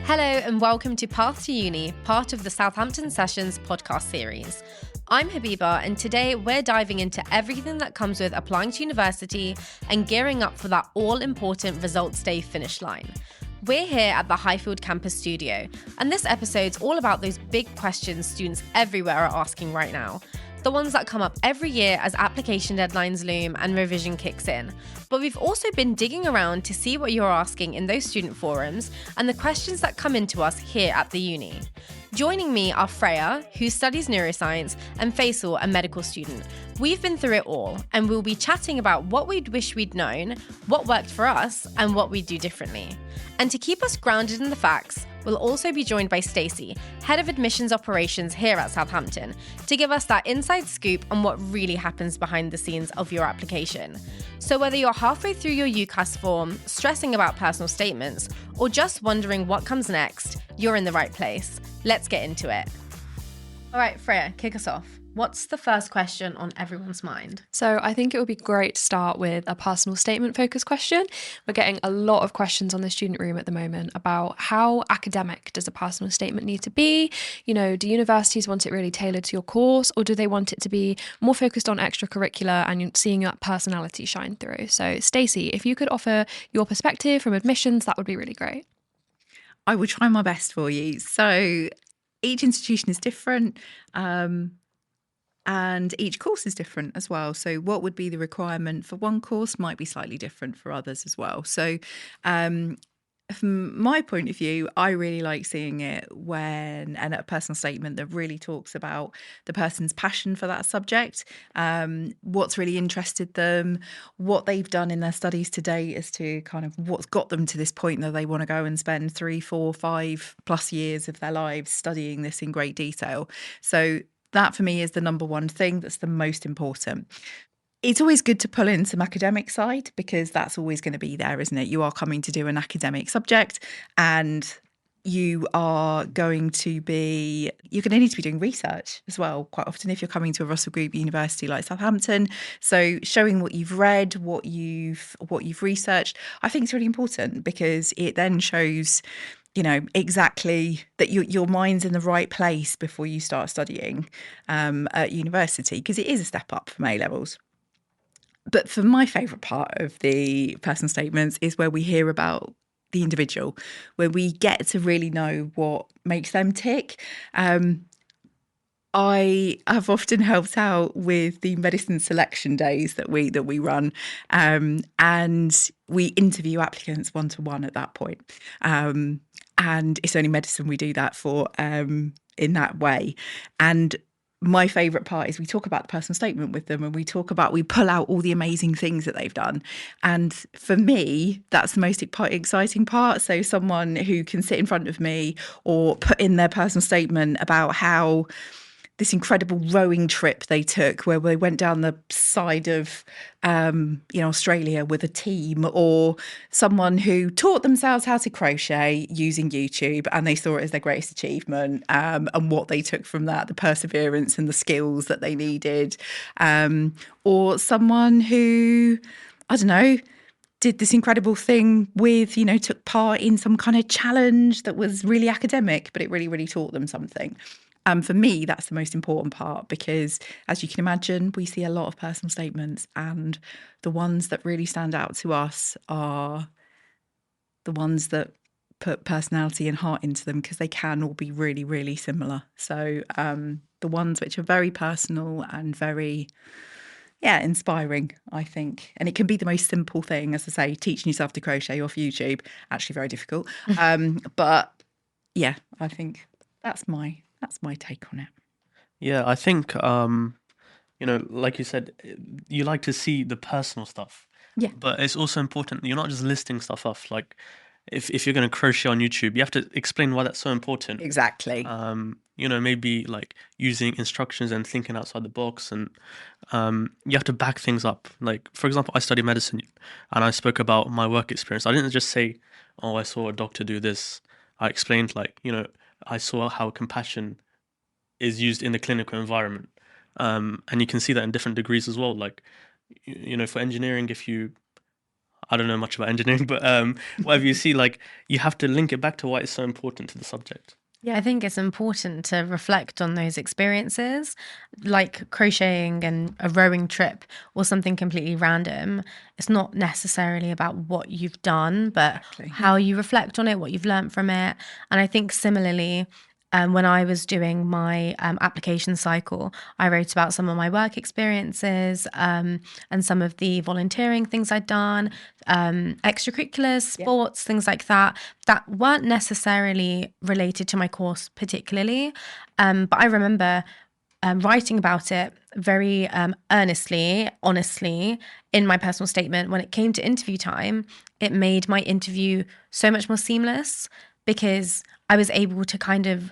Hello and welcome to Path to Uni, part of the Southampton Sessions podcast series. I'm Habibah, and today we're diving into everything that comes with applying to university and gearing up for that all-important results day finish line. We're here at the Highfield Campus studio, and this episode's all about those big questions students everywhere are asking right now. The ones that come up every year as application deadlines loom and revision kicks in. But we've also been digging around to see what you're asking in those student forums and the questions that come into us here at the uni. Joining me are Freya, who studies neuroscience, and Faisal, a medical student. We've been through it all, and we'll be chatting about what we'd wish we'd known, what worked for us, and what we'd do differently. And to keep us grounded in the facts, we'll also be joined by Stacey, Head of Admissions Operations here at Southampton, to give us that inside scoop on what really happens behind the scenes of your application. So whether you're halfway through your UCAS form, stressing about personal statements, or just wondering what comes next, you're in the right place. Let's get into it. All right, Freya, kick us off. What's the first question on everyone's mind? So I think it would be great to start with a personal statement focused question. We're getting a lot of questions on the student room at the moment about how academic does a personal statement need to be? You know, do universities want it really tailored to your course, or do they want it to be more focused on extracurricular and seeing that personality shine through? So Stacey, if you could offer your perspective from admissions, that would be really great. I will try my best for you. So each institution is different. And each course is different as well. So what would be the requirement for one course might be slightly different for others as well. So from my point of view, I really like seeing it and a personal statement that really talks about the person's passion for that subject, what's really interested them, what they've done in their studies to date as to kind of what's got them to this point that they want to go and spend 3, 4, 5+ years of their lives studying this in great detail. So that for me is the number one thing that's the most important. It's always good to pull in some academic side because that's always going to be there, isn't it? You are coming to do an academic subject and you're going to need to be doing research as well quite often if you're coming to a Russell Group university like Southampton. So showing what you've read, what you've researched, I think is really important because it then shows exactly that your mind's in the right place before you start studying at university, because it is a step up from A-levels. But for my favourite part of the personal statements is where we hear about the individual, where we get to really know what makes them tick. I have often helped out with the medicine selection days that we run, and we interview applicants one-to-one at that point. And it's only medicine we do that for in that way. And my favourite part is we talk about the personal statement with them and we pull out all the amazing things that they've done. And for me, that's the most exciting part. So someone who can sit in front of me or put in their personal statement about how this incredible rowing trip they took where they went down the side of Australia with a team, or someone who taught themselves how to crochet using YouTube and they saw it as their greatest achievement, and what they took from that, the perseverance and the skills that they needed, or someone who, I don't know, did this incredible thing took part in some kind of challenge that was really academic, but it really, really taught them something. For me, that's the most important part because, as you can imagine, we see a lot of personal statements, and the ones that really stand out to us are the ones that put personality and heart into them, because they can all be really, really similar. So the ones which are very personal and very, inspiring, I think. And it can be the most simple thing, as I say, teaching yourself to crochet off YouTube, actually very difficult. But yeah, I think that's my take on it. Yeah, I think, like you said, you like to see the personal stuff. Yeah. But it's also important, you're not just listing stuff off. Like, if you're going to crochet on YouTube, you have to explain why that's so important. Exactly. Maybe like using instructions and thinking outside the box. And you have to back things up. Like, for example, I study medicine and I spoke about my work experience. I didn't just say, I saw a doctor do this. I explained, I saw how compassion is used in the clinical environment. And you can see that in different degrees as well. Like, for engineering, if you I don't know much about engineering, but whatever you see, like you have to link it back to why it's so important to the subject. Yeah, I think it's important to reflect on those experiences, like crocheting and a rowing trip or something completely random. It's not necessarily about what you've done, but how you reflect on it, what you've learned from it. And I think similarly, when I was doing my application cycle, I wrote about some of my work experiences and some of the volunteering things I'd done, extracurriculars, sports, things like that weren't necessarily related to my course particularly. But I remember writing about it very earnestly, honestly, in my personal statement. When it came to interview time, it made my interview so much more seamless because I was able to kind of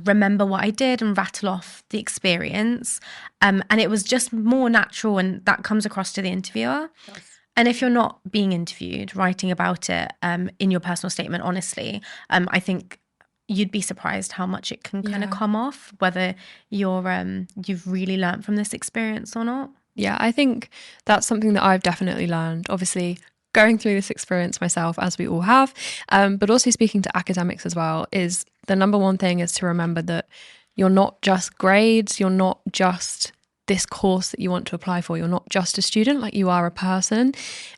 remember what I did and rattle off the experience. And it was just more natural, and that comes across to the interviewer. Yes. And if you're not being interviewed, writing about it in your personal statement, honestly, I think you'd be surprised how much it can kind of come off, whether you've really learned from this experience or not. Yeah, I think that's something that I've definitely learned. Obviously, going through this experience myself, as we all have, but also speaking to academics as well, is the number one thing is to remember that you're not just grades, you're not just this course that you want to apply for, you're not just a student, like you are a person.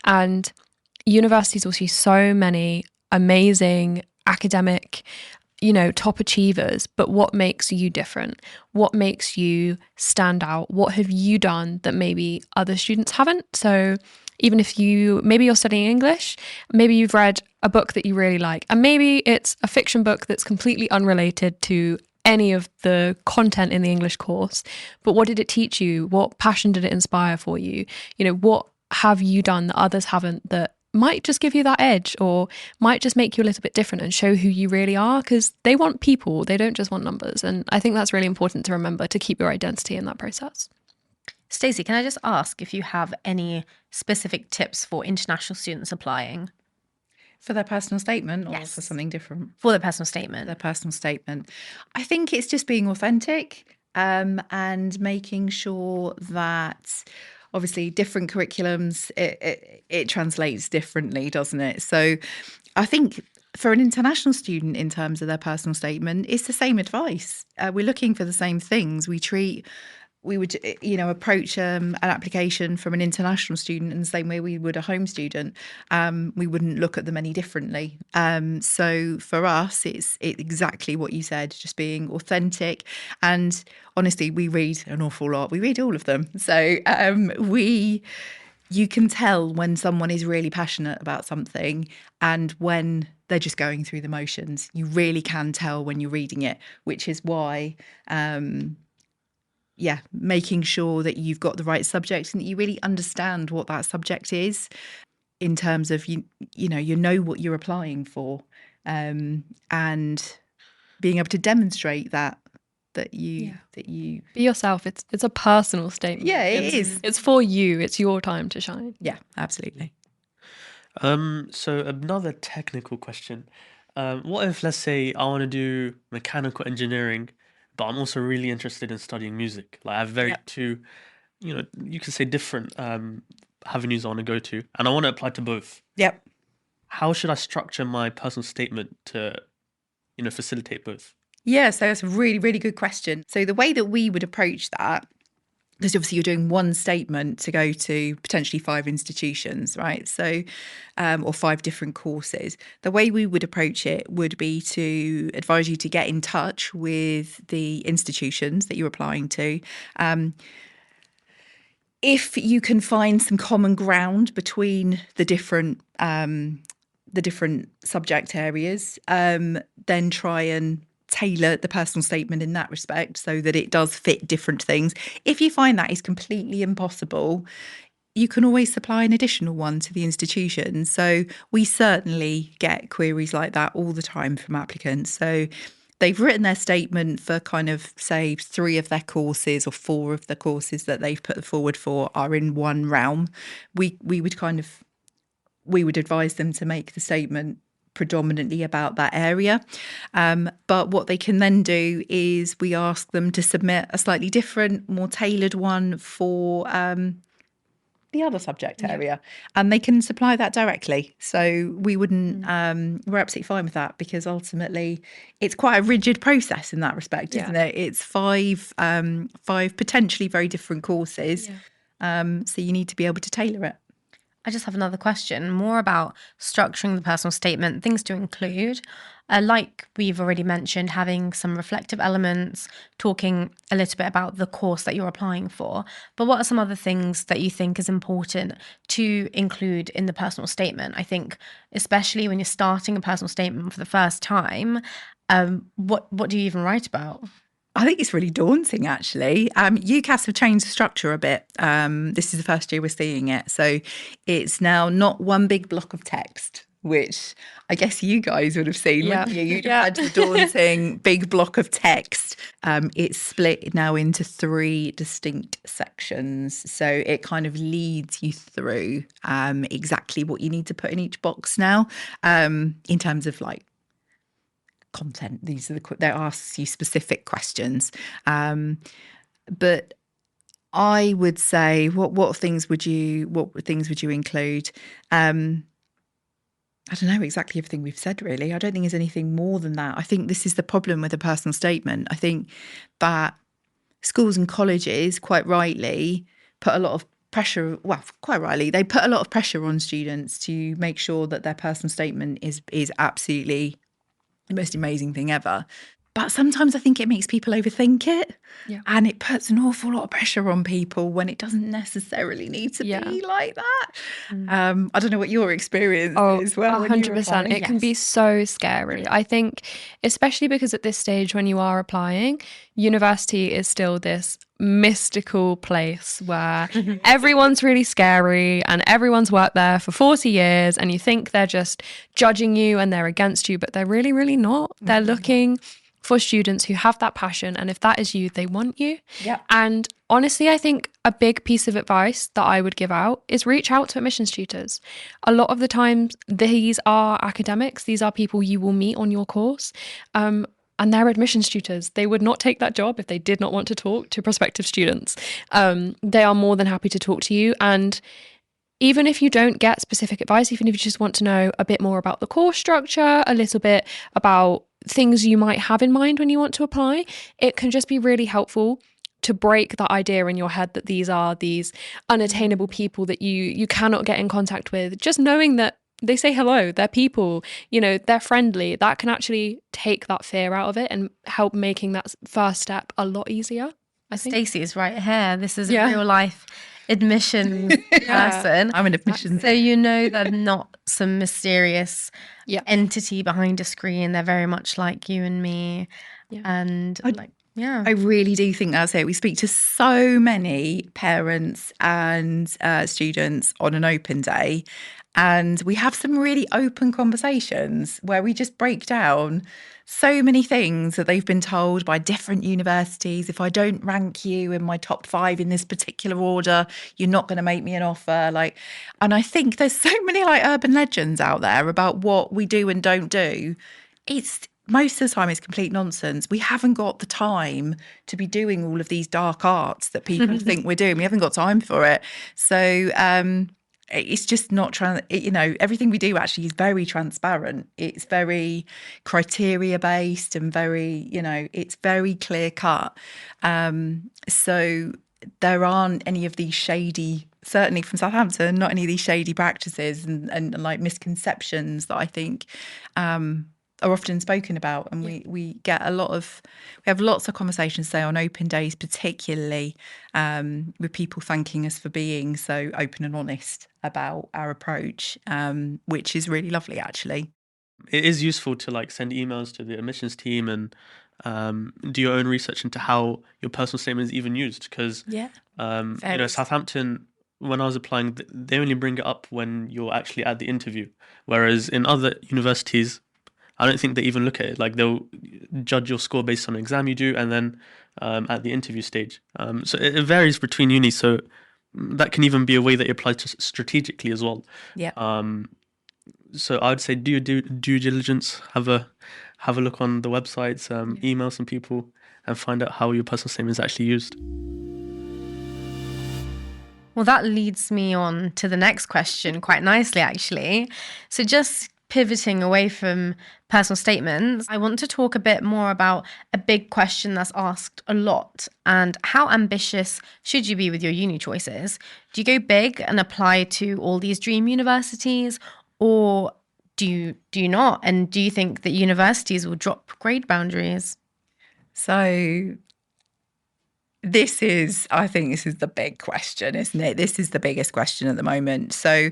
And universities will see so many amazing academic, top achievers, but what makes you different? What makes you stand out? What have you done that maybe other students haven't? So even if maybe you're studying English, maybe you've read a book that you really like, and maybe it's a fiction book that's completely unrelated to any of the content in the English course, but what did it teach you? What passion did it inspire for you? What have you done that others haven't that might just give you that edge or might just make you a little bit different and show who you really are? Because they want people, they don't just want numbers. And I think that's really important to remember, to keep your identity in that process. Stacey, can I just ask if you have any specific tips for international students applying? For their personal statement or for something different? For their personal statement. Their personal statement. I think it's just being authentic and making sure that obviously different curriculums, it translates differently, doesn't it? So I think for an international student in terms of their personal statement, it's the same advice. We're looking for the same things. We would, approach an application from an international student in the same way we would a home student. We wouldn't look at them any differently. So for us, it's exactly what you said, just being authentic. And honestly, we read an awful lot. We read all of them. So you can tell when someone is really passionate about something and when they're just going through the motions. You really can tell when you're reading it, which is why... making sure that you've got the right subject and that you really understand what that subject is in terms of, you know what you're applying for, and being able to demonstrate that you be yourself. It's a personal statement. Yeah, it is. It's for you. It's your time to shine. Yeah, absolutely. So another technical question. What if, let's say, I want to do mechanical engineering, but I'm also really interested in studying music. Like I have two, you can say different avenues I want to go to, and I want to apply to both. Yep. How should I structure my personal statement to, facilitate both? Yeah, so that's a really, really good question. So the way that we would approach that, because obviously you're doing one statement to go to potentially 5 institutions, right? So, or 5 different courses. The way we would approach it would be to advise you to get in touch with the institutions that you're applying to. If you can find some common ground between the different subject areas, then try and tailor the personal statement in that respect so that it does fit different things. If you find that is completely impossible, you can always supply an additional one to the institution. So we certainly get queries like that all the time from applicants. So they've written their statement for kind of, say, 3 of their courses or 4 of the courses that they've put forward for are in one realm. We would advise them to make the statement predominantly about that area. But what they can then do is we ask them to submit a slightly different, more tailored one for the other subject area, and they can supply that directly. So we wouldn't, we're absolutely fine with that, because ultimately it's quite a rigid process in that respect, isn't it? It's five potentially very different courses. So you need to be able to tailor it. I just have another question, more about structuring the personal statement, things to include. Like we've already mentioned, having some reflective elements, talking a little bit about the course that you're applying for. But what are some other things that you think is important to include in the personal statement? I think especially when you're starting a personal statement for the first time, what do you even write about? I think it's really daunting, actually. UCAS have changed the structure a bit. This is the first year we're seeing it. So it's now not one big block of text, which I guess you guys would have seen, wouldn't you? You'd have had the daunting big block of text. It's split now into 3 distinct sections. So it kind of leads you through exactly what you need to put in each box now, in terms of like content. These are they ask you specific questions, but I would say what things would you include? I don't know exactly everything we've said, really. I don't think there's anything more than that. I think this is the problem with a personal statement. I think that schools and colleges, quite rightly, put a lot of pressure, quite rightly, they put a lot of pressure on students to make sure that their personal statement is absolutely the most amazing thing ever. But sometimes I think it makes people overthink it, and it puts an awful lot of pressure on people when it doesn't necessarily need to be like that. I don't know what your experience is. Well, 100%. It can be so scary. I think, especially because at this stage when you are applying, university is still this mystical place where everyone's really scary and everyone's worked there for 40 years and you think they're just judging you and they're against you, but they're really, really not. They're looking for students who have that passion, and if that is you, they want you. And honestly, I think a big piece of advice that I would give out is reach out to admissions tutors. A lot of the times these are academics, these are people you will meet on your course, and they're admissions tutors. They would not take that job if they did not want to talk to prospective students. They are more than happy to talk to you, and even if you don't get specific advice, even if you just want to know a bit more about the course structure, a little bit about things you might have in mind when you want to apply, it can just be really helpful to break that idea in your head that these are these unattainable people that you cannot get in contact with. Just knowing that they say hello, they're people, they're friendly, that can actually take that fear out of it and help making that first step a lot easier, I think. Stacey is right here. This is a real life admission person. I'm an admission. So they're not some mysterious entity behind a screen. They're very much like you and me. And I really do think that's it. We speak to so many parents and students on an open day, and we have some really open conversations where we just break down so many things that they've been told by different universities. If I don't rank you in my top 5 in this particular order, you're not going to make me an offer. And I think there's so many urban legends out there about what we do and don't do. It's most of the time it's complete nonsense. We haven't got the time to be doing all of these dark arts that people think we're doing. We haven't got time for it. So it's just not everything we do actually is very transparent. It's very criteria based and very, it's very clear cut. So there aren't any of these shady, certainly from Southampton, not any of these shady practices and misconceptions that I think are often spoken about. And we have lots of conversations, say, on open days, particularly with people thanking us for being so open and honest about our approach, which is really lovely, actually. It is useful to send emails to the admissions team and do your own research into how your personal statement is even used, because Southampton, when I was applying, they only bring it up when you're actually at the interview, whereas in other universities I don't think they even look at it. They'll judge your score based on an exam you do, and then at the interview stage. So it varies between unis. So that can even be a way that you apply to strategically as well. Yeah. So I would say do your due diligence. Have a look on the websites. Email some people and find out how your personal statement is actually used. Well, that leads me on to the next question quite nicely, actually. So just pivoting away from personal statements, I want to talk a bit more about a big question that's asked a lot. And how ambitious should you be with your uni choices? Do you go big and apply to all these dream universities, or do you not? And do you think that universities will drop grade boundaries? So I think this is the big question, isn't it? This is the biggest question at the moment. So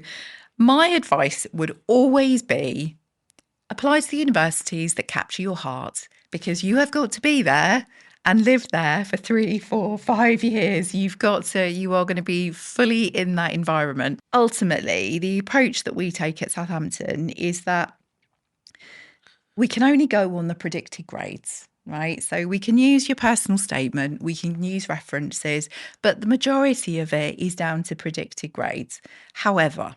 my advice would always be apply to the universities that capture your heart, because you have got to be there and live there for 3, 4, 5 years. You are going to be fully in that environment. Ultimately, the approach that we take at Southampton is that we can only go on the predicted grades. Right. So we can use your personal statement, we can use references, but the majority of it is down to predicted grades. However,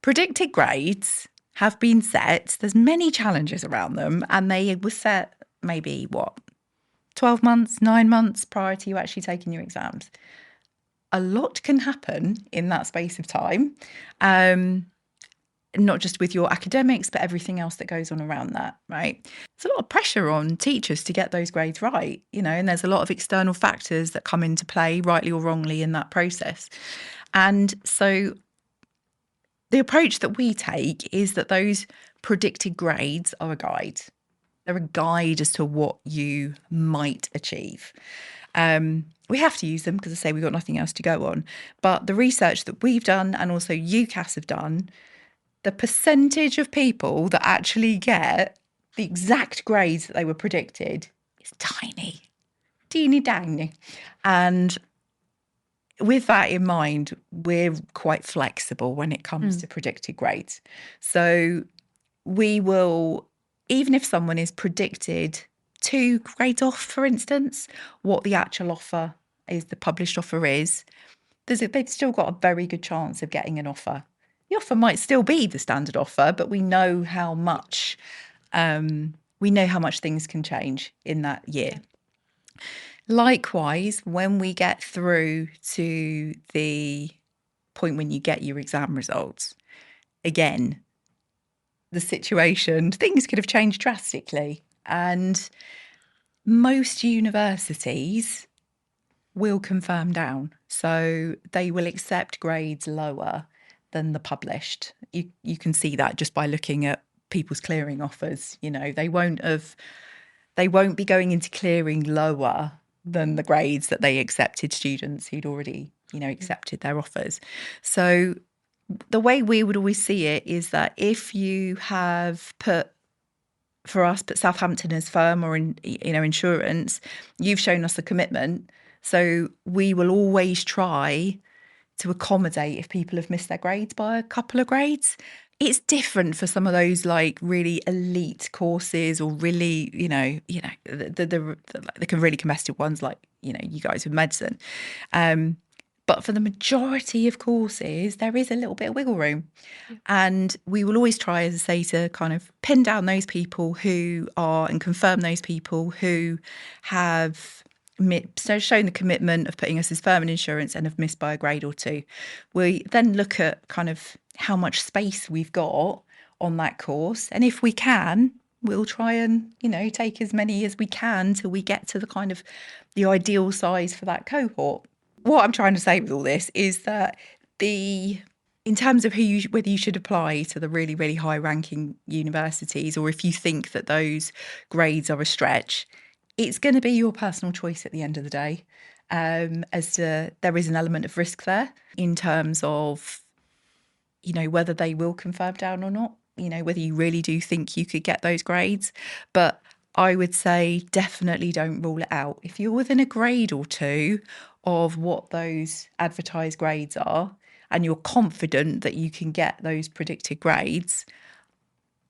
predicted grades have been set, there's many challenges around them, and they were set maybe 12 months, 9 months prior to you actually taking your exams. A lot can happen in that space of time. Not just with your academics, but everything else that goes on around that, right? There's a lot of pressure on teachers to get those grades right, and there's a lot of external factors that come into play, rightly or wrongly, in that process. And so the approach that we take is that those predicted grades are a guide. They're a guide as to what you might achieve. We have to use them because, I say, we've got nothing else to go on. But the research that we've done, and also UCAS have done, the percentage of people that actually get the exact grades that they were predicted is tiny, teeny tiny. And with that in mind, we're quite flexible when it comes to predicted grades. So we will, even if someone is predicted 2 grades off, for instance, what the actual offer is, the published offer is, they've still got a very good chance of getting an offer. The offer might still be the standard offer, but we know how much things can change in that year. Likewise, when we get through to the point when you get your exam results, again, the situation, things could have changed drastically. And most universities will confirm down. So they will accept grades lower than the published. You can see that just by looking at people's clearing offers. They won't be going into clearing lower than the grades that they accepted students who'd already, accepted their offers. So the way we would always see it is that if you have put Southampton as firm or insurance, you've shown us a commitment. So we will always try to accommodate if people have missed their grades by a couple of grades. It's different for some of those like really elite courses, or really, the really competitive ones like, you guys with medicine. But for the majority of courses, there is a little bit of wiggle room. Yeah. And we will always try, as I say, to kind of pin down those people who are, and confirm those people who have shown the commitment of putting us as firm in insurance and have missed by a grade or 2. We then look at kind of how much space we've got on that course. And if we can, we'll try and, take as many as we can till we get to the kind of the ideal size for that cohort. What I'm trying to say with all this is that in terms of whether you should apply to the really, really high ranking universities, or if you think that those grades are a stretch, it's going to be your personal choice at the end of the day. As to, there is an element of risk there in terms of, whether they will confirm down or not, whether you really do think you could get those grades. But I would say definitely don't rule it out. If you're within a grade or 2 of what those advertised grades are, and you're confident that you can get those predicted grades,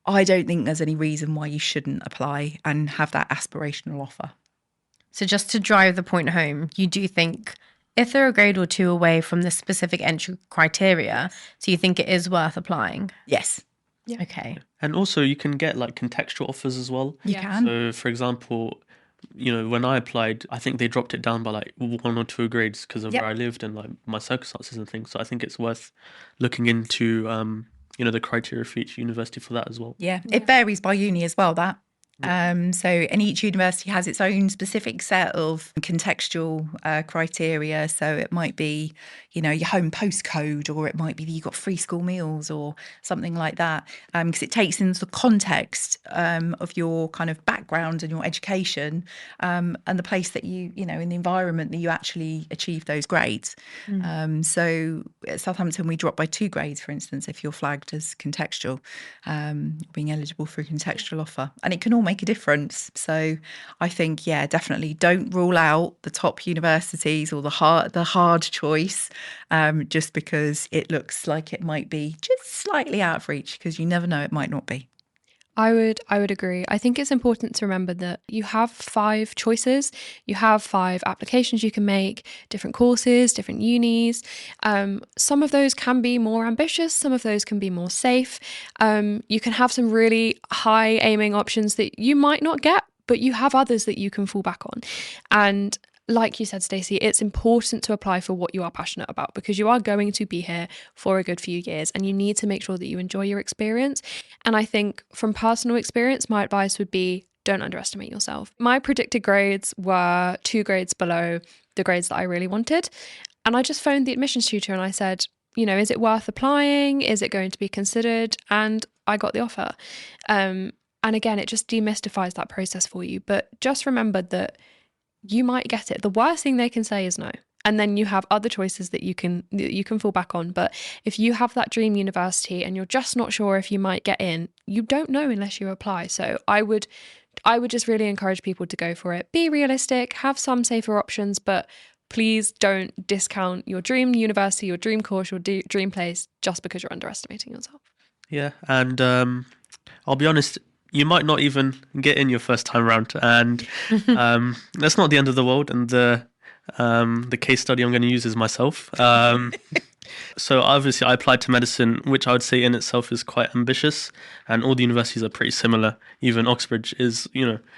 I don't think there's any reason why you shouldn't apply and have that aspirational offer. So just to drive the point home, you do think if they're a grade or 2 away from the specific entry criteria, so you think it is worth applying? Yes. Yeah. Okay. And also you can get like contextual offers as well. You can. So for example, when I applied, I think they dropped it down by like 1 or 2 grades because of Yep. where I lived and like my circumstances and things. So I think it's worth looking into, the criteria for each university for that as well. Yeah, it varies by uni as well, that. And each university has its own specific set of contextual criteria. So it might be, your home postcode, or it might be that you got free school meals or something like that. Because it takes into the context of your kind of background and your education and the place that you, in the environment that you actually achieve those grades. So at Southampton, we dropped by 2 grades, for instance, if you're flagged as contextual, being eligible for a contextual offer. And it can all make a difference. So I think, definitely don't rule out the top universities or the hard choice just because it looks like it might be just slightly out of reach, because you never know, it might not be. I would agree. I think it's important to remember that you have 5 choices. You have 5 applications you can make, different courses, different unis. Some of those can be more ambitious. Some of those can be more safe. You can have some really high aiming options that you might not get, but you have others that you can fall back on. And like you said, Stacey, it's important to apply for what you are passionate about, because you are going to be here for a good few years and you need to make sure that you enjoy your experience. And I think from personal experience, my advice would be, don't underestimate yourself. My predicted grades were 2 grades below the grades that I really wanted. And I just phoned the admissions tutor and I said, is it worth applying? Is it going to be considered? And I got the offer. And again, it just demystifies that process for you. But just remember that you might get it. The worst thing they can say is no. And then you have other choices that you can fall back on. But if you have that dream university and you're just not sure if you might get in, you don't know unless you apply. So I would just really encourage people to go for it. Be realistic, have some safer options, but please don't discount your dream university, your dream course, your dream place just because you're underestimating yourself. Yeah, and I'll be honest, you might not even get in your first time round, and that's not the end of the world. And the case study I'm going to use is myself. So obviously I applied to medicine, which I would say in itself is quite ambitious, and all the universities are pretty similar. Even Oxbridge is,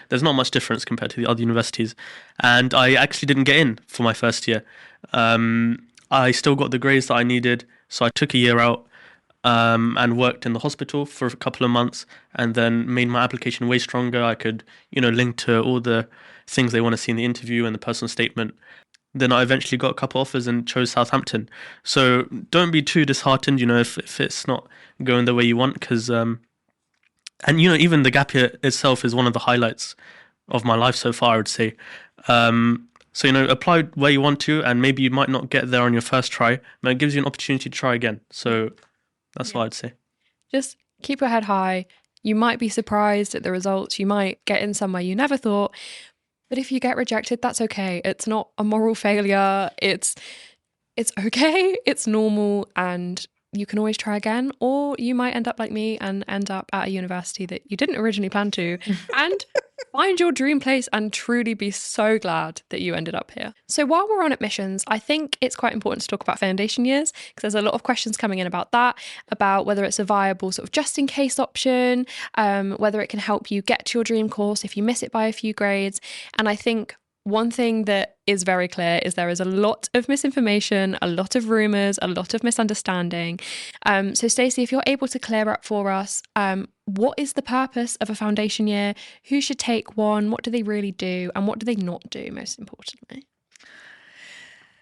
there's not much difference compared to the other universities. And I actually didn't get in for my first year. I still got the grades that I needed, so I took a year out. And worked in the hospital for a couple of months, and then made my application way stronger. I could, link to all the things they want to see in the interview and the personal statement. Then I eventually got a couple offers and chose Southampton. So don't be too disheartened, if it's not going the way you want, because, even the gap year itself is one of the highlights of my life so far, I would say. So, apply where you want to, and maybe you might not get there on your first try, but it gives you an opportunity to try again. So that's what I'd say. Just keep your head high. You might be surprised at the results. You might get in somewhere you never thought. But if you get rejected, that's okay. It's not a moral failure. It's okay. It's normal. And you can always try again. Or you might end up like me and end up at a university that you didn't originally plan to and find your dream place and truly be so glad that you ended up here. So while we're on admissions, I think it's quite important to talk about foundation years, because there's a lot of questions coming in about that, about whether it's a viable sort of just in case option, whether it can help you get to your dream course if you miss it by a few grades. And I think one thing that is very clear is there is a lot of misinformation, a lot of rumours, a lot of misunderstanding. So Stacey, if you're able to clear up for us, what is the purpose of a foundation year? Who should take one? What do they really do? And what do they not do, most importantly?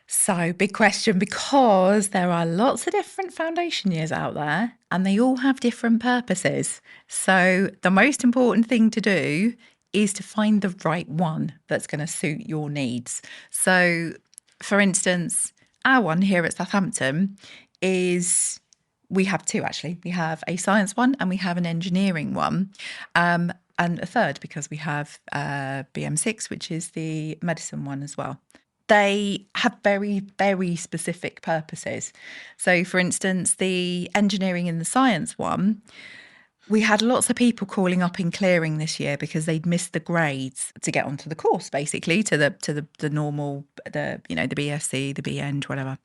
So, big question, because there are lots of different foundation years out there and they all have different purposes. So the most important thing to do is to find the right one that's going to suit your needs. So, for instance, our one here at Southampton is, we have 2 actually. We have a science one and we have an engineering one. And a third because we have BM6, which is the medicine one as well. They have very, very specific purposes. So, for instance, the engineering and the science one, we had lots of people calling up in clearing this year because they'd missed the grades to get onto the course, basically, to the normal, the BSc, the BEng, whatever.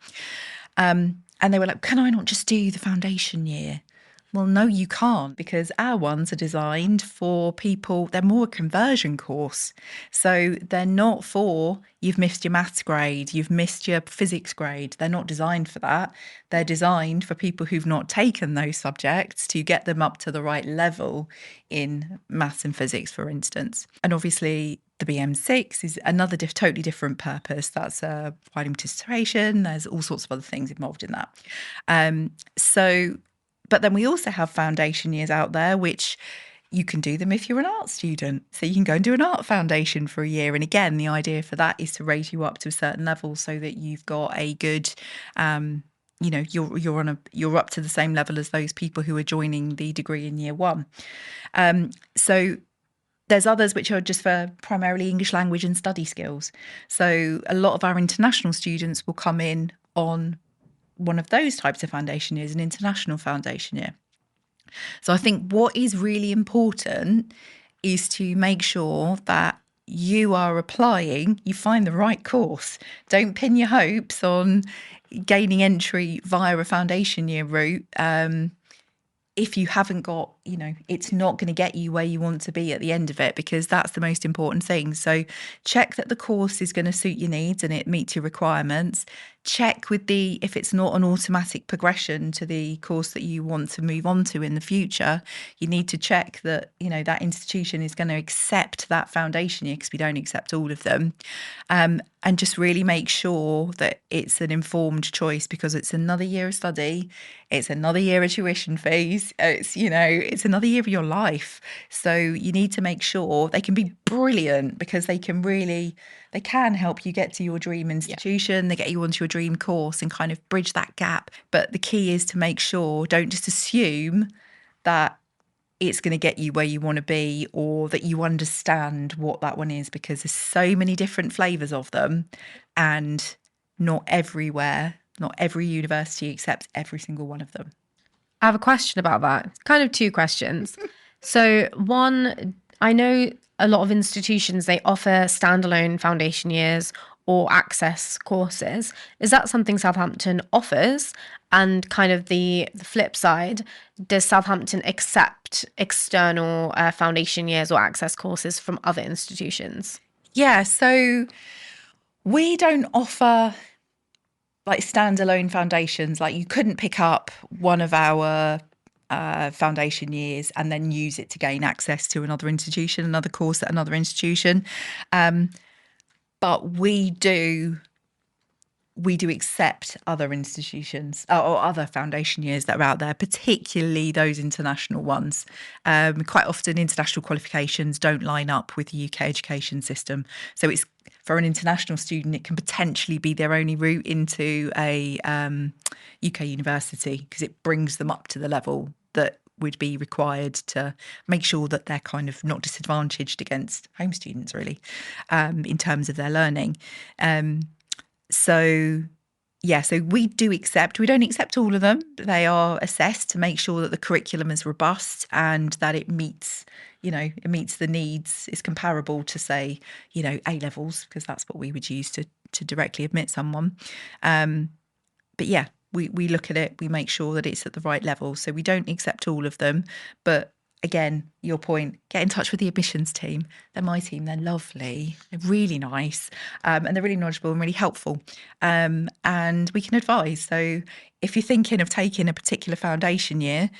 And they were like, can I not just do the foundation year? Well, no, you can't, because our ones are designed for people, they're more a conversion course. So they're not for you've missed your maths grade, you've missed your physics grade. They're not designed for that. They're designed for people who've not taken those subjects to get them up to the right level in maths and physics, for instance. And obviously, the BM6 is another totally different purpose. That's providing participation. There's all sorts of other things involved in that. But then we also have foundation years out there, which you can do them if you're an art student. So you can go and do an art foundation for a year. And again, the idea for that is to raise you up to a certain level so that you've got a good, you're up to the same level as those people who are joining the degree in year one. So there's others which are just for primarily English language and study skills. So a lot of our international students will come in on one of those types of foundation years, an international foundation year. So I think what is really important is to make sure that you are applying, you find the right course. Don't pin your hopes on gaining entry via a foundation year route. If you haven't got, it's not going to get you where you want to be at the end of it, because that's the most important thing. So check that the course is going to suit your needs and it meets your requirements. Check with if it's not an automatic progression to the course that you want to move on to in the future, you need to check that, that institution is going to accept that foundation year, because we don't accept all of them. And just really make sure that it's an informed choice, because it's another year of study. It's another year of tuition fees. It's another year of your life. So you need to make sure they can be brilliant, because they can help you get to your dream institution. Yeah. They get you onto your dream course and kind of bridge that gap. But the key is to make sure, don't just assume that it's going to get you where you want to be, or that you understand what that one is, because there's so many different flavours of them, and not every university accepts every single one of them. I have a question about that. Kind of two questions. So one, I know a lot of institutions, they offer standalone foundation years or access courses. Is that something Southampton offers? And kind of the flip side, does Southampton accept external foundation years or access courses from other institutions? Yeah, so we don't offer like standalone foundations. Like, you couldn't pick up one of our foundation years and then use it to gain access to another institution, another course at another institution. But we do accept other institutions or other foundation years that are out there, particularly those international ones. Quite often international qualifications don't line up with the UK education system. So it's, for an international student, it can potentially be their only route into a UK university, because it brings them up to the level that would be required to make sure that they're kind of not disadvantaged against home students, really, in terms of their learning. So we don't accept all of them. They are assessed to make sure that the curriculum is robust and that it meets the needs, is comparable to, say, A levels, because that's what we would use to directly admit someone. But yeah, we look at it, we make sure that it's at the right level. So we don't accept all of them. But again, your point, get in touch with the admissions team. They're my team. They're lovely. They're really nice. And they're really knowledgeable and really helpful. And we can advise. So if you're thinking of taking a particular foundation year,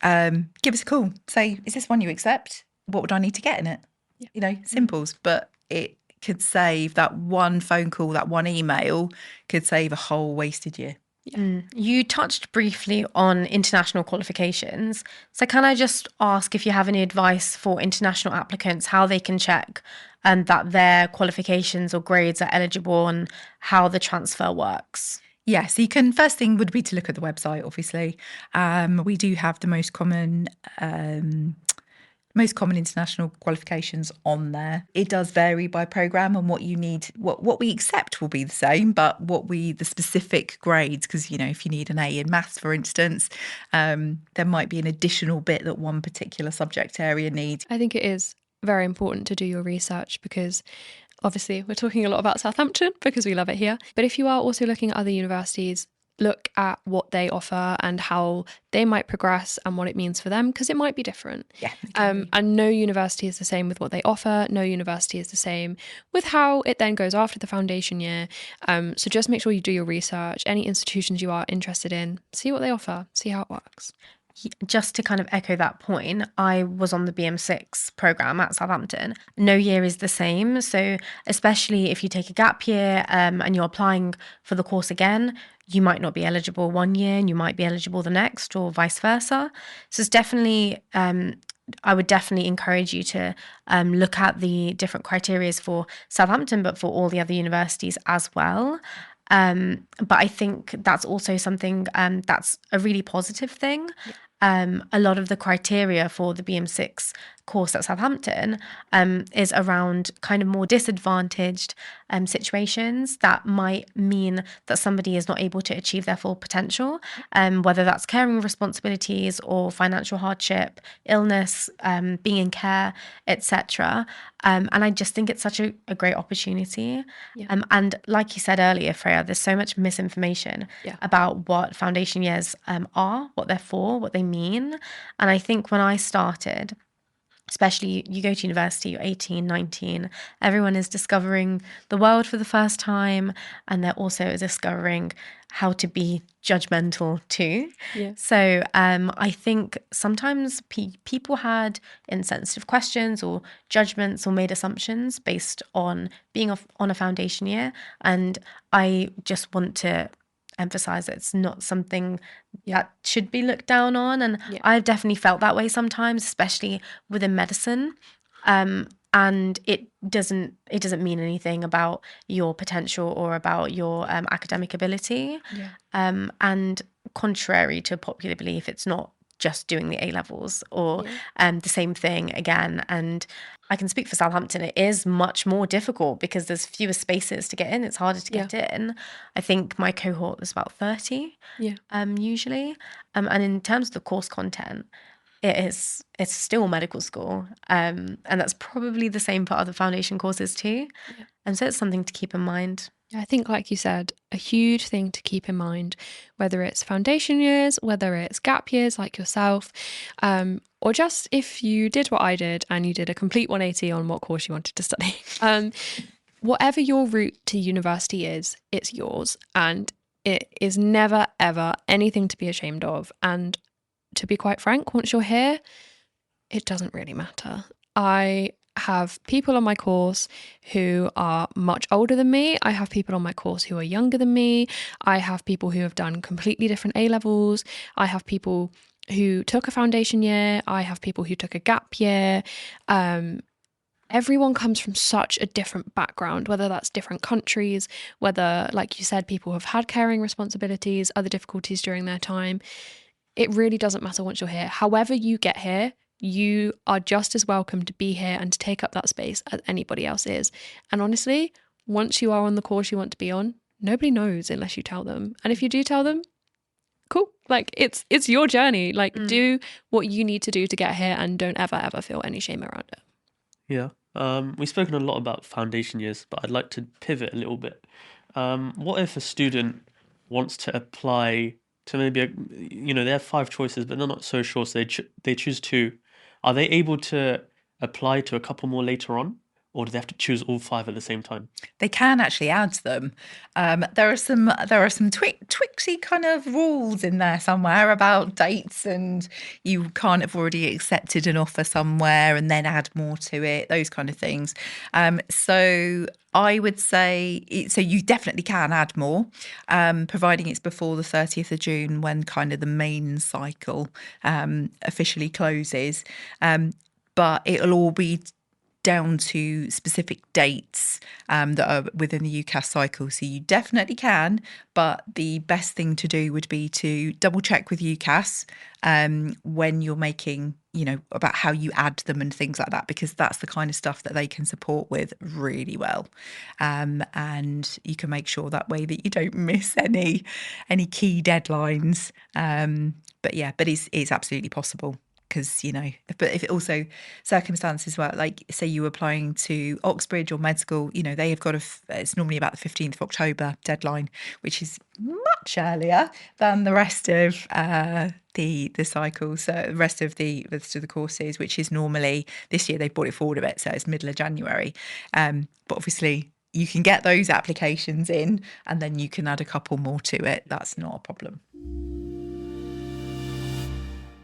give us a call. Say, is this one you accept? What would I need to get in it? Yeah. Simples. But it could save, that one phone call, that one email could save a whole wasted year. Yeah. You touched briefly on international qualifications. So can I just ask if you have any advice for international applicants, how they can check that their qualifications or grades are eligible, and how the transfer works? Yeah, so first thing would be to look at the website, obviously. We do have the most common international qualifications on there. It does vary by programme, and what you need, what we accept will be the same, but the specific grades, because, if you need an A in maths, for instance, there might be an additional bit that one particular subject area needs. I think it is very important to do your research, because obviously we're talking a lot about Southampton because we love it here. But if you are also looking at other universities, look at what they offer and how they might progress and what it means for them, because it might be different. Yeah. Exactly. And no university is the same with what they offer. No university is the same with how it then goes after the foundation year. So just make sure you do your research. Any institutions you are interested in, see what they offer, see how it works. Just to kind of echo that point, I was on the BM6 program at Southampton. No year is the same. So especially if you take a gap year and you're applying for the course again, you might not be eligible one year and you might be eligible the next, or vice versa. So it's definitely, I would definitely encourage you to look at the different criterias for Southampton, but for all the other universities as well. But I think that's also something that's a really positive thing. A lot of the criteria for the BM6 course at Southampton is around kind of more disadvantaged situations that might mean that somebody is not able to achieve their full potential, whether that's caring responsibilities or financial hardship, illness, being in care, etc. And I just think it's such a great opportunity. Yeah. And like you said earlier, Freya, there's so much misinformation about what foundation years are, what they're for, what they mean. And I think when I started, especially you go to university, you're 18, 19, everyone is discovering the world for the first time, and they're also discovering how to be judgmental too. Yeah. So I think sometimes people had insensitive questions or judgments or made assumptions based on being on a foundation year. And I just want to emphasize that it's not something that should be looked down on. And I've definitely felt that way sometimes, especially within medicine. And it doesn't mean anything about your potential or about your academic ability. And contrary to popular belief, it's not just doing the A-levels or the same thing again. And I can speak for Southampton, it is much more difficult because there's fewer spaces to get in. It's harder to get in. I think my cohort is about 30 usually. And in terms of the course content, it's still medical school. And that's probably the same for other foundation courses too. And so it's something to keep in mind. I think, like you said, a huge thing to keep in mind, whether it's foundation years, whether it's gap years like yourself, or just if you did what I did and you did a complete 180 on what course you wanted to study. Whatever your route to university is, it's yours. And it is never, ever anything to be ashamed of. And to be quite frank, once you're here, it doesn't really matter. I have people on my course who are much older than me. I have people on my course who are younger than me. I have people who have done completely different A-levels. I have people who took a foundation year. I have people who took a gap year. Everyone comes from such a different background, whether that's different countries, whether, like you said, people have had caring responsibilities, other difficulties during their time. It really doesn't matter once you're here. However you get here, you are just as welcome to be here and to take up that space as anybody else is. And honestly, once you are on the course you want to be on, nobody knows unless you tell them. And if you do tell them, cool. Like it's your journey. Like do what you need to do to get here and don't ever feel any shame around it. Yeah. We've spoken a lot about foundation years, but I'd like to pivot a little bit. What if a student wants to apply to maybe, they have 5 choices, but they're not so sure, so they choose 2. Are they able to apply to a couple more later on, or do they have to choose all 5 at the same time? They can actually add them. There are some twixy kind of rules in there somewhere about dates, and you can't have already accepted an offer somewhere and then add more to it, those kind of things. So I would say, so you definitely can add more, providing it's before the 30th of June when kind of the main cycle officially closes. But it'll all be down to specific dates that are within the UCAS cycle. So you definitely can, but the best thing to do would be to double check with UCAS when you're making, about how you add them and things like that, because that's the kind of stuff that they can support with really well. And you can make sure that way that you don't miss any key deadlines. But it's absolutely possible. because, but if it also circumstances where, like, say you were applying to Oxbridge or med school, they have got it's normally about the 15th of October deadline, which is much earlier than the rest of the cycle. So the rest of the courses, which is normally, this year they've brought it forward a bit, so it's middle of January. But obviously you can get those applications in and then you can add a couple more to it. That's not a problem.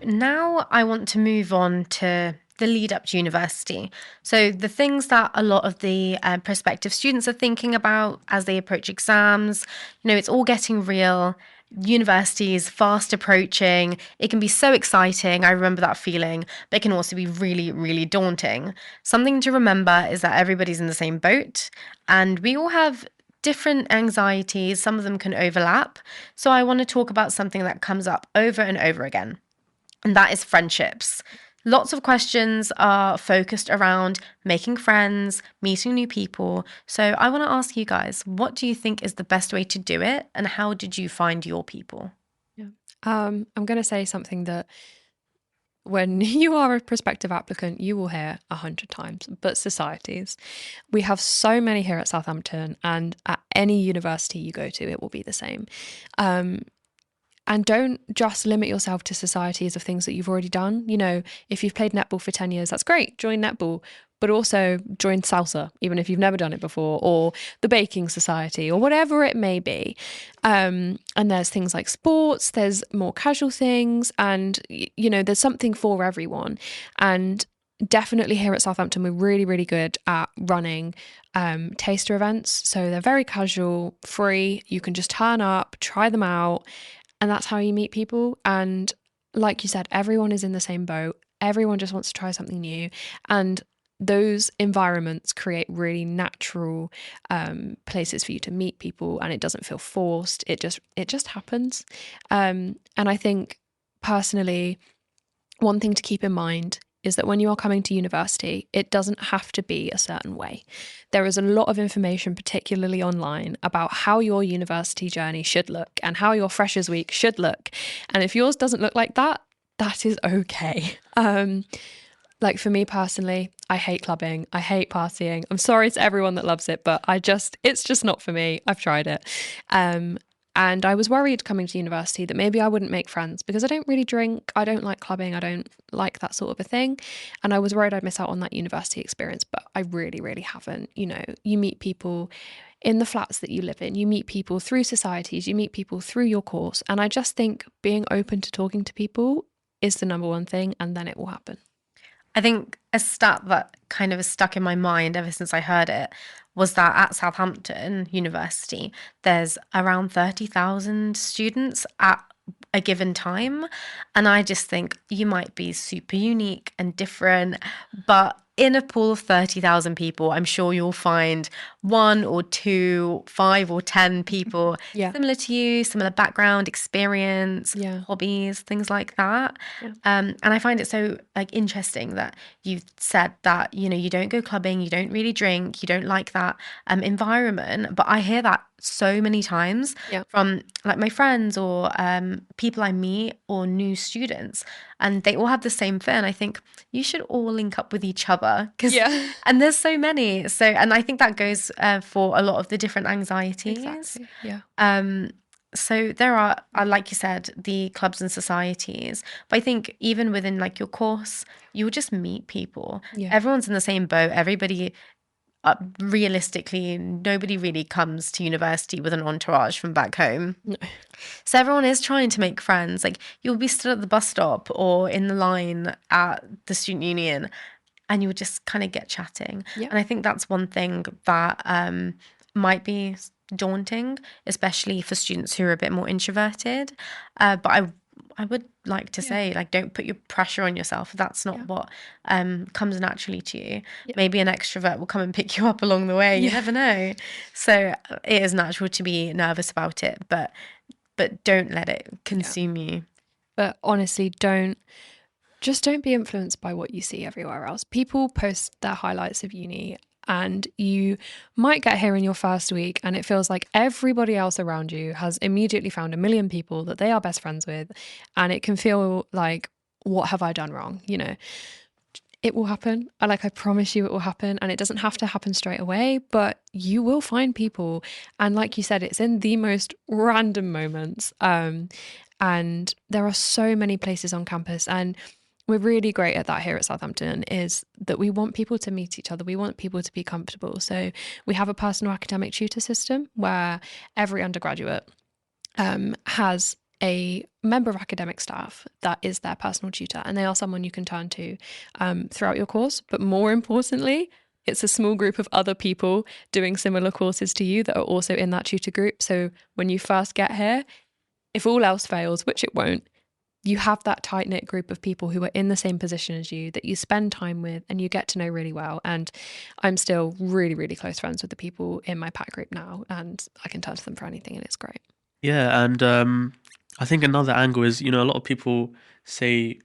Now I want to move on to the lead up to university. So the things that a lot of the prospective students are thinking about as they approach exams, it's all getting real. University is fast approaching. It can be so exciting. I remember that feeling, but it can also be really, really daunting. Something to remember is that everybody's in the same boat and we all have different anxieties. Some of them can overlap. So I want to talk about something that comes up over and over again. And that is friendships. Lots of questions are focused around making friends, meeting new people. So I want to ask you guys, what do you think is the best way to do it? And how did you find your people? Yeah. I'm going to say something that when you are a prospective applicant, you will hear 100 times, but societies. We have so many here at Southampton, and at any university you go to, it will be the same. And don't just limit yourself to societies of things that you've already done. If you've played netball for 10 years, that's great. Join netball, but also join salsa, even if you've never done it before, or the baking society, or whatever it may be. And there's things like sports, there's more casual things, and, there's something for everyone. And definitely here at Southampton, we're really, really good at running taster events. So they're very casual, free. You can just turn up, try them out. And that's how you meet people. And like you said, everyone is in the same boat. Everyone just wants to try something new. And those environments create really natural places for you to meet people, and it doesn't feel forced. It just happens. And I think personally, one thing to keep in mind is that when you are coming to university, it doesn't have to be a certain way. There is a lot of information, particularly online, about how your university journey should look and how your Freshers Week should look. And if yours doesn't look like that, that is okay. Like for me personally, I hate clubbing. I hate partying. I'm sorry to everyone that loves it, but it's just not for me. I've tried it. And I was worried coming to university that maybe I wouldn't make friends because I don't really drink. I don't like clubbing. I don't like that sort of a thing. And I was worried I'd miss out on that university experience, but I really, really haven't. You meet people in the flats that you live in. You meet people through societies. You meet people through your course. And I just think being open to talking to people is the number one thing, and then it will happen. I think a stat that kind of is stuck in my mind ever since I heard it was that at Southampton University, there's around 30,000 students at a given time. And I just think you might be super unique and different, but in a pool of 30,000 people, I'm sure you'll find 1 or 2, 5 or 10 people similar to you, similar background, experience, hobbies, things like that. Yeah. And I find it so interesting that you said that, you don't go clubbing, you don't really drink, you don't like that environment. But I hear that so many times from my friends or people I meet or new students, and they all have the same fear. And I think you should all link up with each other and there's so many. So, and I think that goes for a lot of the different anxieties. Exactly. Yeah. So there are, like you said, the clubs and societies. But I think even within your course, you'll just meet people. Yeah. Everyone's in the same boat. Everybody, realistically, nobody really comes to university with an entourage from back home. No. So everyone is trying to make friends. You'll be stood at the bus stop or in the line at the student union, and you'll just kind of get chatting. Yeah. And I think that's one thing that might be daunting, especially for students who are a bit more introverted. But I would like to say, don't put your pressure on yourself. That's not what comes naturally to you. Yeah. Maybe an extrovert will come and pick you up along the way. You never know. So it is natural to be nervous about it, but don't let it consume you. But honestly, don't be influenced by what you see everywhere else. People post their highlights of uni, and you might get here in your first week and it feels like everybody else around you has immediately found a million people that they are best friends with, and it can feel like what have I done wrong? You know, it will happen. I promise you it will happen. And it doesn't have to happen straight away, but you will find people. And like you said, it's in the most random moments. And there are so many places on campus. And we're really great at that here at Southampton, is that we want people to meet each other. We want people to be comfortable. So we have a personal academic tutor system where every undergraduate has a member of academic staff that is their personal tutor, and they are someone you can turn to throughout your course. But more importantly, it's a small group of other people doing similar courses to you that are also in that tutor group. So when you first get here, if all else fails, which it won't, you have that tight-knit group of people who are in the same position as you that you spend time with and you get to know really well. And I'm still really, really close friends with the people in my PAC group now, and I can turn to them for anything, and it's great. Yeah, and I think another angle is, a lot of people say,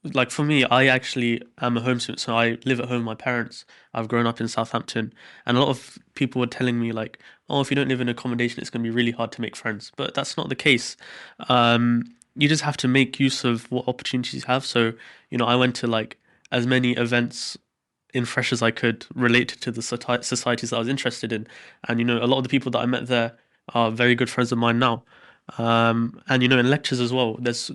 like for me, I actually am a home student, so I live at home with my parents. I've grown up in Southampton, and a lot of people were telling me like, oh, if you don't live in accommodation, it's going to be really hard to make friends. But that's not the case. You just have to make use of what opportunities you have. So, I went to like as many events in Fresh as I could related to the societies that I was interested in. And, a lot of the people that I met there are very good friends of mine now. And, in lectures as well, there's,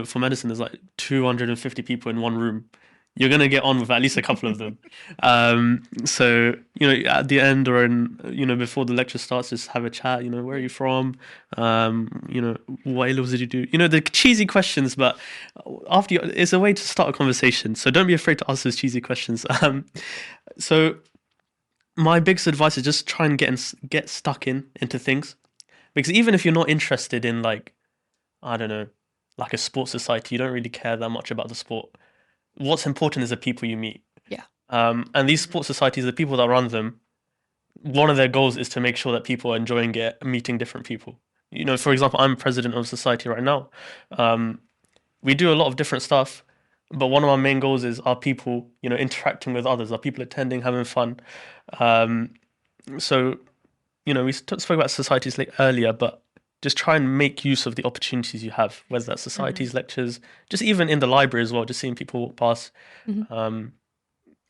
for medicine, there's like 250 people in one room. You're going to get on with at least a couple of them. So, at the end or before the lecture starts, just have a chat, where are you from? What A-levels did you do? The cheesy questions, but it's a way to start a conversation. So don't be afraid to ask those cheesy questions. So my biggest advice is just try and get stuck into things. Because even if you're not interested in like, I don't know, like a sports society, you don't really care that much about the sport. What's important is the people you meet. Yeah. And these sports societies, the people that run them, one of their goals is to make sure that people are enjoying it, meeting different people. For example, I'm president of a society right now. We do a lot of different stuff, but one of our main goals is our people, interacting with others, our people attending, having fun. So, we spoke about societies earlier, but just try and make use of the opportunities you have, whether that's societies, lectures, just even in the library as well, just seeing people walk past.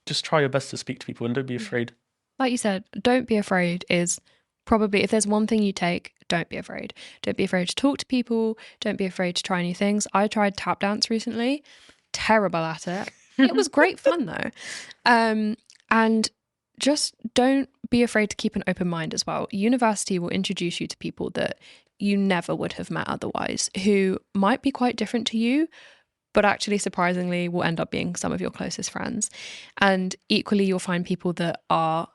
Just try your best to speak to people and don't be afraid. Like you said, don't be afraid is probably, if there's one thing you take, don't be afraid. Don't be afraid to talk to people. Don't be afraid to try new things. I tried tap dance recently. Terrible at it. It was great fun though. And just don't be afraid to keep an open mind as well. University will introduce you to people that you never would have met otherwise, who might be quite different to you, but actually surprisingly will end up being some of your closest friends. And equally, you'll find people that are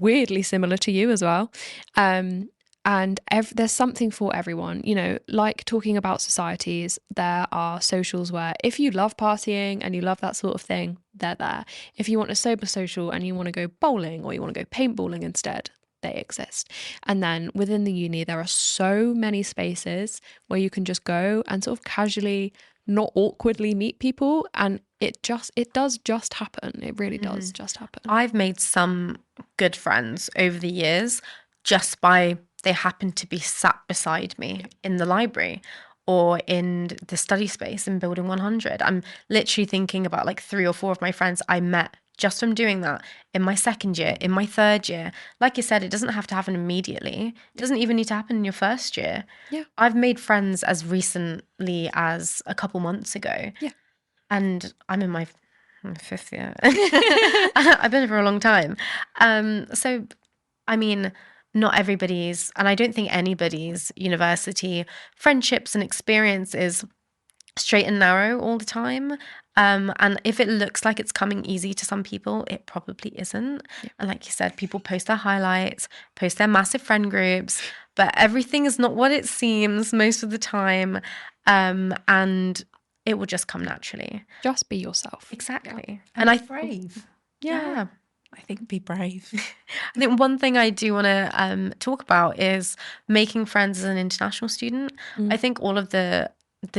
weirdly similar to you as well. And there's something for everyone, like talking about societies, there are socials where if you love partying and you love that sort of thing, they're there. If you want a sober social and you want to go bowling or you want to go paintballing instead, they exist. And then within the uni, there are so many spaces where you can just go and sort of casually, not awkwardly meet people. And it does just happen. It really does just happen. I've made some good friends over the years just by they happen to be sat beside me in the library or in the study space in Building 100. I'm literally thinking about like 3 or 4 of my friends I met just from doing that in my second year, in my third year. Like you said, it doesn't have to happen immediately. It doesn't even need to happen in your first year. Yeah. I've made friends as recently as a couple months ago. Yeah. And I'm in my 5th year. I've been here for a long time. So, I mean, not everybody's, and I don't think anybody's university friendships and experience is straight and narrow all the time. And if it looks like it's coming easy to some people, it probably isn't. Yeah. And like you said, people post their highlights, post their massive friend groups, but everything is not what it seems most of the time. And it will just come naturally. Just be yourself. Exactly. Yeah. And I brave. Yeah. I think be brave. I think one thing I do want to talk about is making friends as an international student. I think all of the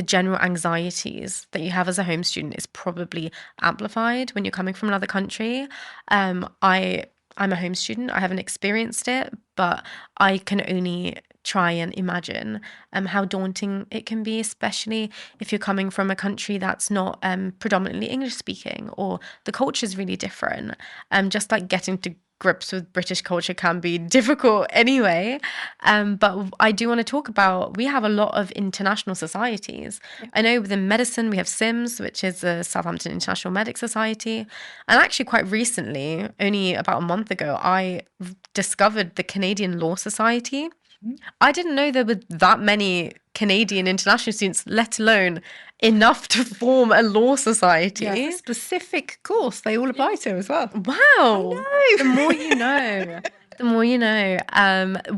general anxieties that you have as a home student is probably amplified when you're coming from another country. I'm a home student. I haven't experienced it, but I can only try and imagine how daunting it can be, especially if you're coming from a country that's not predominantly English speaking, or the culture is really different. Just like getting to grips with British culture can be difficult anyway. But I do want to talk about, we have a lot of international societies. Yeah. I know within medicine, we have SIMS, which is the Southampton International Medic Society. And actually quite recently, only about a month ago, I discovered the Canadian Law Society. I didn't know there were that many Canadian international students, let alone enough to form a law society. Yeah, it's a specific course they all apply to as well. Wow. The more you know. The more you know.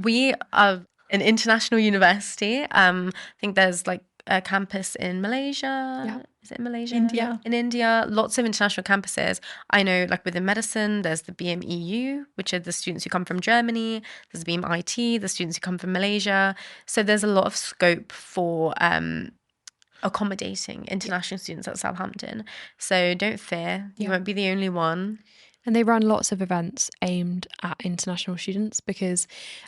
We are an international university. I think there's like a campus in Malaysia. Yeah. Is it in Malaysia? India. In India, lots of international campuses. I know, like within medicine, there's the BMEU, which are the students who come from Germany. There's the BMIT, the students who come from Malaysia. So there's a lot of scope for accommodating international students at Southampton. So don't fear, you won't be the only one. And they run lots of events aimed at international students because,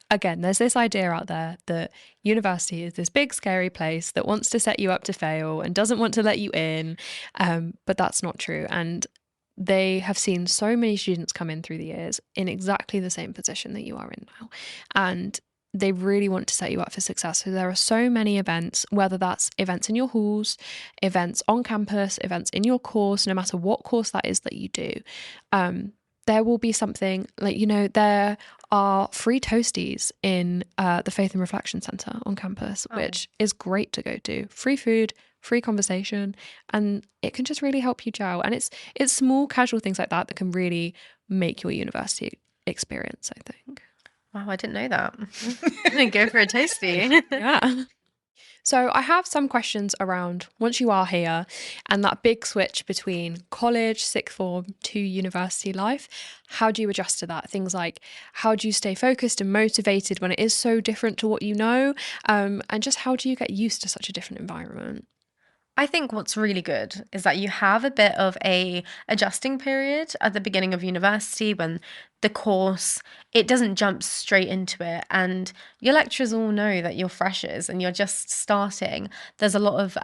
again, there's this idea out there that university is this big, scary place that wants to set you up to fail and doesn't want to let you in. But that's not true. And they have seen so many students come in through the years in exactly the same position that you are in now. And they really want to set you up for success. So there are so many events, whether that's events in your halls, events on campus, events in your course, no matter what course that is that you do. There will be something like, there are free toasties in the Faith and Reflection Centre on campus, which is great to go to. Free food, free conversation, and it can just really help you gel. And it's small casual things like that can really make your university experience, I think. Wow, I didn't know that. I'm going to go for a toasty. Yeah. So I have some questions around once you are here and that big switch between college, sixth form to university life. How do you adjust to that? Things like, how do you stay focused and motivated when it is so different to what you know? And just how do you get used to such a different environment? I think what's really good is that you have a bit of a adjusting period at the beginning of university when the course, it doesn't jump straight into it, and your lecturers all know that you're freshers and you're just starting. There's a lot of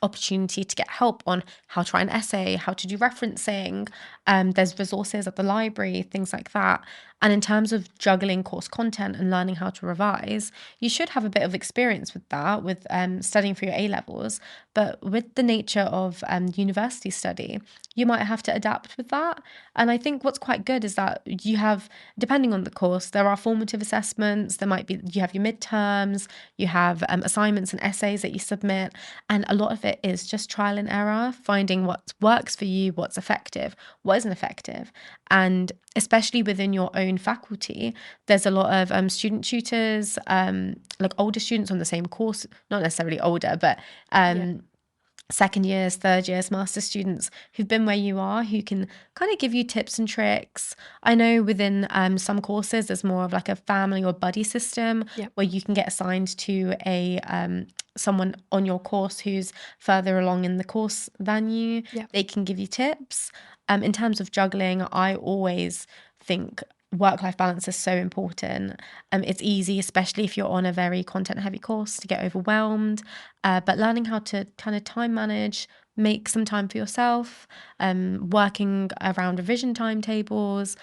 opportunity to get help on how to write an essay, how to do referencing. There's resources at the library, things like that. And in terms of juggling course content and learning how to revise, you should have a bit of experience with that, with studying for your A-levels. But with the nature of university study, you might have to adapt with that. And I think what's quite good is that you have, depending on the course, there are formative assessments, you have your midterms, you have assignments and essays that you submit. And a lot of it is just trial and error, finding what works for you, what's effective, what isn't effective. And especially within your own faculty, there's a lot of student tutors, like older students on the same course, not necessarily older, but second years, third years, master students who've been where you are, who can kind of give you tips and tricks. I know within some courses, there's more of like a family or buddy system where you can get assigned to a someone on your course who's further along in the course than you. They can give you tips. In terms of juggling, I always think work-life balance is so important. It's easy, especially if you're on a very content-heavy course, to get overwhelmed. But learning how to kind of time manage, make some time for yourself, working around revision timetables,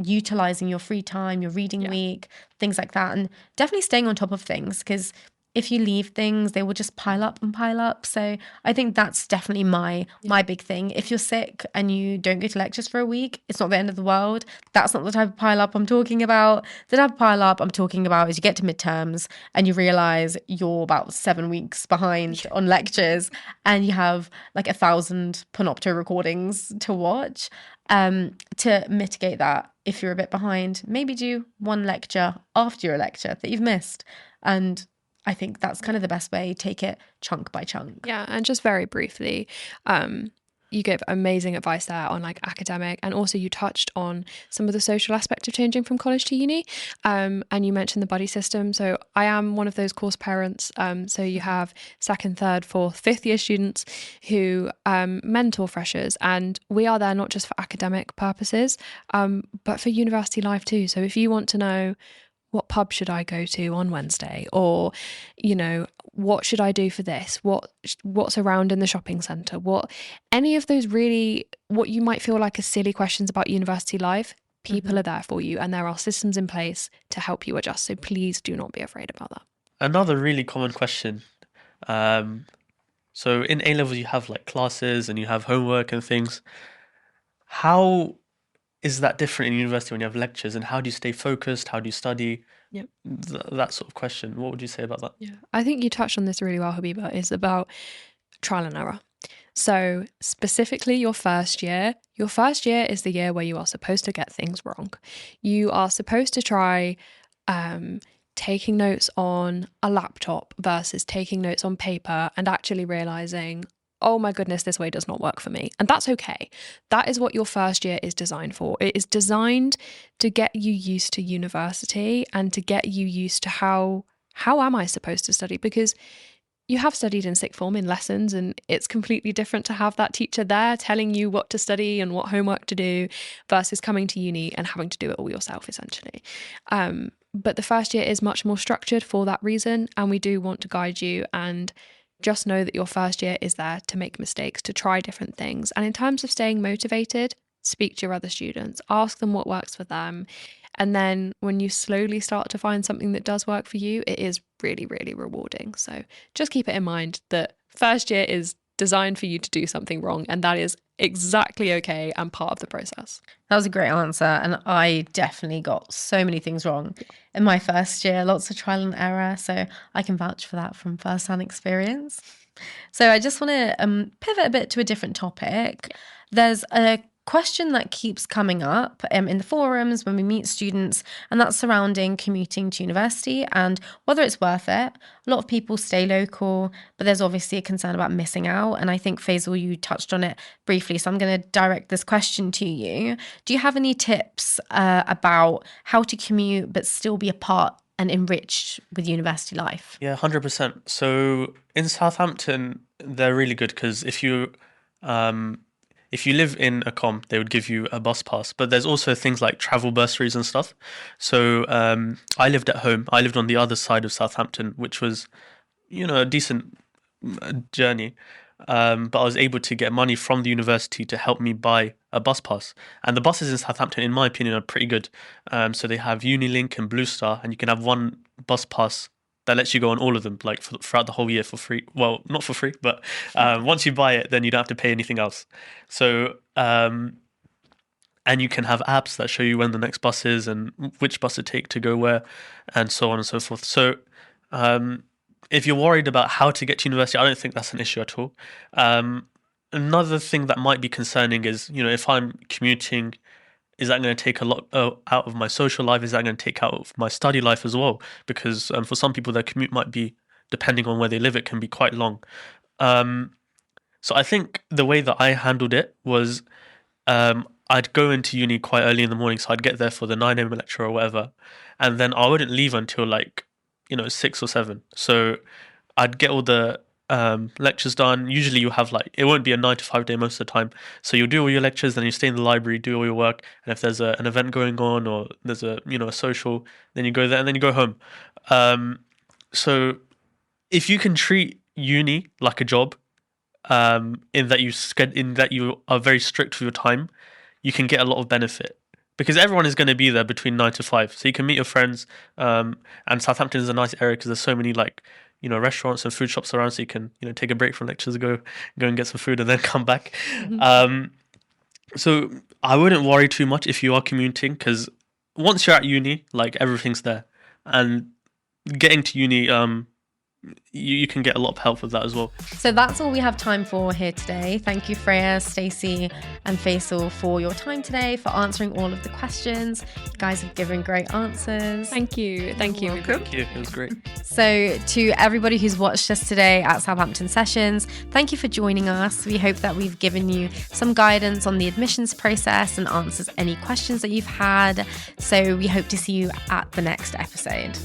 utilizing your free time, your reading week, things like that, and definitely staying on top of things, because if you leave things, they will just pile up and pile up. So I think that's definitely my big thing. If you're sick and you don't go to lectures for a week, it's not the end of the world. That's not the type of pile up I'm talking about. The type of pile up I'm talking about is you get to midterms and you realize you're about 7 weeks behind on lectures and you have like 1,000 Panopto recordings to watch. To mitigate that, if you're a bit behind, maybe do one lecture after your lecture that you've missed. And I think that's kind of the best way. Take it chunk by chunk. Yeah, and just very briefly, you gave amazing advice there on like academic, and also you touched on some of the social aspect of changing from college to uni, and you mentioned the buddy system. So I am one of those course parents. So you have second, third, fourth, fifth year students who mentor freshers, and we are there not just for academic purposes, but for university life too. So if you want to know what pub should I go to on Wednesday? Or, you know, what should I do for this? What's around in the shopping centre? Any of those really, what you might feel like are silly questions about university life, people are there for you, and there are systems in place to help you adjust. So please do not be afraid about that. Another really common question. So in A-levels, you have like classes and you have homework and things. How is that different in university when you have lectures, and how do you stay focused? How do you study? Yep. That sort of question. What would you say about that? Yeah, I think you touched on this really well, Habibah. It's about trial and error. So specifically your first year is the year where you are supposed to get things wrong. You are supposed to try taking notes on a laptop versus taking notes on paper and actually realizing, oh my goodness, this way does not work for me. And that's okay. That is what your first year is designed for. It is designed to get you used to university and to get you used to how am I supposed to study? Because you have studied in sixth form in lessons, and it's completely different to have that teacher there telling you what to study and what homework to do versus coming to uni and having to do it all yourself, essentially. But the first year is much more structured for that reason, and we do want to guide you, and just know that your first year is there to make mistakes, to try different things. And in terms of staying motivated, speak to your other students, ask them what works for them. And then when you slowly start to find something that does work for you, it is really, really rewarding. So just keep it in mind that first year is designed for you to do something wrong, and that is exactly okay and part of the process. That was a great answer, and I definitely got so many things wrong in my first year, lots of trial and error, so I can vouch for that from first-hand experience. So I just want to pivot a bit to a different topic. There's a question that keeps coming up in the forums when we meet students, and that's surrounding commuting to university and whether it's worth it. A lot of people stay local, but there's obviously a concern about missing out, and I think, Faisal, you touched on it briefly, so I'm going to direct this question to you. Do you have any tips about how to commute but still be a part and enriched with university life? Yeah, 100%. So in Southampton, they're really good because if you live in a comm, they would give you a bus pass. But there's also things like travel bursaries and stuff. So I lived at home. I lived on the other side of Southampton, which was, a decent journey. But I was able to get money from the university to help me buy a bus pass. And the buses in Southampton, in my opinion, are pretty good. So they have Unilink and Blue Star, and you can have one bus pass that lets you go on all of them, like throughout the whole year for free. Well, not for free, but once you buy it, then you don't have to pay anything else. So, and you can have apps that show you when the next bus is and which bus to take to go where, and so on and so forth. So, if you're worried about how to get to university, I don't think that's an issue at all. Another thing that might be concerning is, if I'm commuting, is that going to take a lot out of my social life? Is that going to take out of my study life as well? Because for some people, their commute might be, depending on where they live, it can be quite long. So I think the way that I handled it was I'd go into uni quite early in the morning. So I'd get there for the 9 a.m. lecture or whatever. And then I wouldn't leave until 6 or 7. So I'd get all the lectures done. Usually you have it won't be a 9 to 5 day most of the time. So you'll do all your lectures, then you stay in the library, do all your work. And if there's an event going on or there's a social, then you go there and then you go home. So if you can treat uni like a job, in that you are very strict with your time, you can get a lot of benefit. Because everyone is going to be there between 9 to 5. So you can meet your friends. And Southampton is a nice area because there's so many restaurants and food shops around, so you can take a break from lectures, go and get some food and then come back. So I wouldn't worry too much if you are commuting, because once you're at uni, everything's there, and getting to uni, you can get a lot of help with that as well. So that's all we have time for here today. Thank you, Freya, Stacey and Faisal, for your time today, for answering all of the questions. You guys have given great answers. Thank you. Thank you. Thank you. It was great. So to everybody who's watched us today at Southampton Sessions, thank you for joining us. We hope that we've given you some guidance on the admissions process and answers any questions that you've had. So we hope to see you at the next episode.